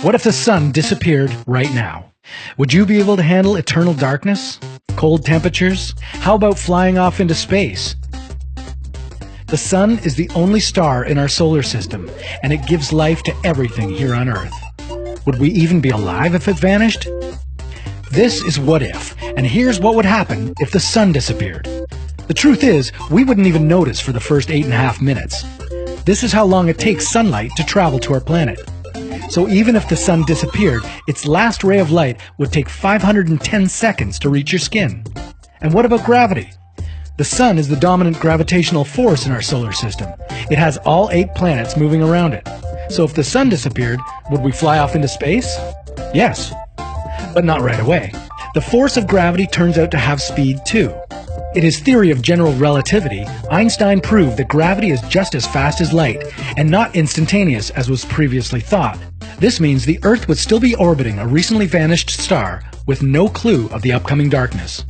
What if the sun disappeared right now? Would you be able to handle eternal darkness? Cold temperatures? How about flying off into space? The sun is the only star in our solar system, and it gives life to everything here on Earth. Would we even be alive if it vanished? This is What If, and here's what would happen if the sun disappeared. The truth is, we wouldn't even notice for the first 8.5 minutes. This is how long it takes sunlight to travel to our planet. So even if the sun disappeared, its last ray of light would take 510 seconds to reach your skin. And what about gravity? The sun is the dominant gravitational force in our solar system. It has all 8 planets moving around it. So if the sun disappeared, would we fly off into space? Yes, but not right away. The force of gravity turns out to have speed too. In his theory of general relativity, Einstein proved that gravity is just as fast as light, and not instantaneous as was previously thought. This means the Earth would still be orbiting a recently vanished star with no clue of the upcoming darkness.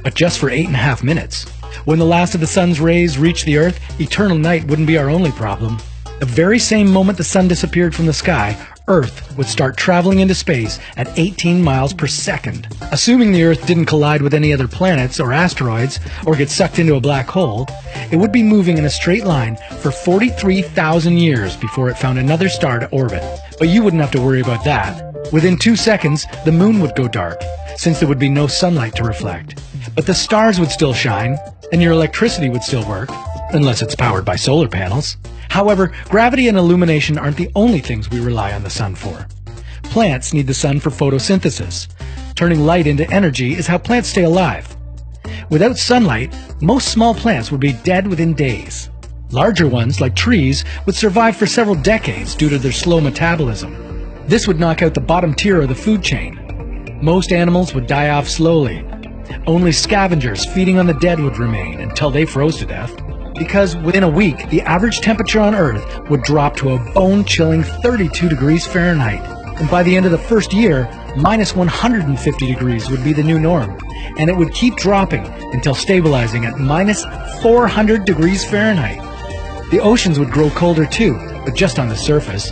But just for 8.5 minutes. When the last of the sun's rays reached the Earth, eternal night wouldn't be our only problem. The very same moment the sun disappeared from the sky, Earth would start traveling into space at 18 miles per second. Assuming the Earth didn't collide with any other planets or asteroids or get sucked into a black hole, it would be moving in a straight line for 43,000 years before it found another star to orbit. But you wouldn't have to worry about that. Within 2 seconds, the moon would go dark, since there would be no sunlight to reflect. But the stars would still shine, and your electricity would still work, unless it's powered by solar panels. However, gravity and illumination aren't the only things we rely on the sun for. Plants need the sun for photosynthesis. Turning light into energy is how plants stay alive. Without sunlight, most small plants would be dead within days. Larger ones, like trees, would survive for several decades due to their slow metabolism. This would knock out the bottom tier of the food chain. Most animals would die off slowly. Only scavengers feeding on the dead would remain until they froze to death. Because within a week, the average temperature on Earth would drop to a bone-chilling 32 degrees Fahrenheit. And by the end of the first year, minus 150 degrees would be the new norm. And it would keep dropping until stabilizing at minus 400 degrees Fahrenheit. The oceans would grow colder too, but just on the surface.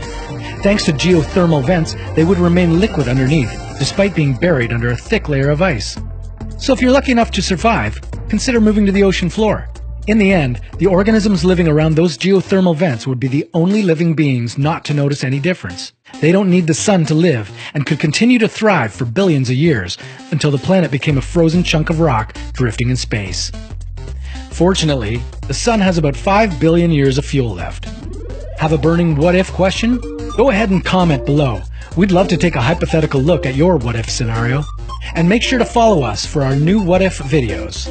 Thanks to geothermal vents, they would remain liquid underneath, despite being buried under a thick layer of ice. So if you're lucky enough to survive, consider moving to the ocean floor. In the end, the organisms living around those geothermal vents would be the only living beings not to notice any difference. They don't need the sun to live and could continue to thrive for billions of years until the planet became a frozen chunk of rock drifting in space. Fortunately, the sun has about 5 billion years of fuel left. Have a burning what-if question? Go ahead and comment below. We'd love to take a hypothetical look at your what-if scenario. And make sure to follow us for our new what-if videos.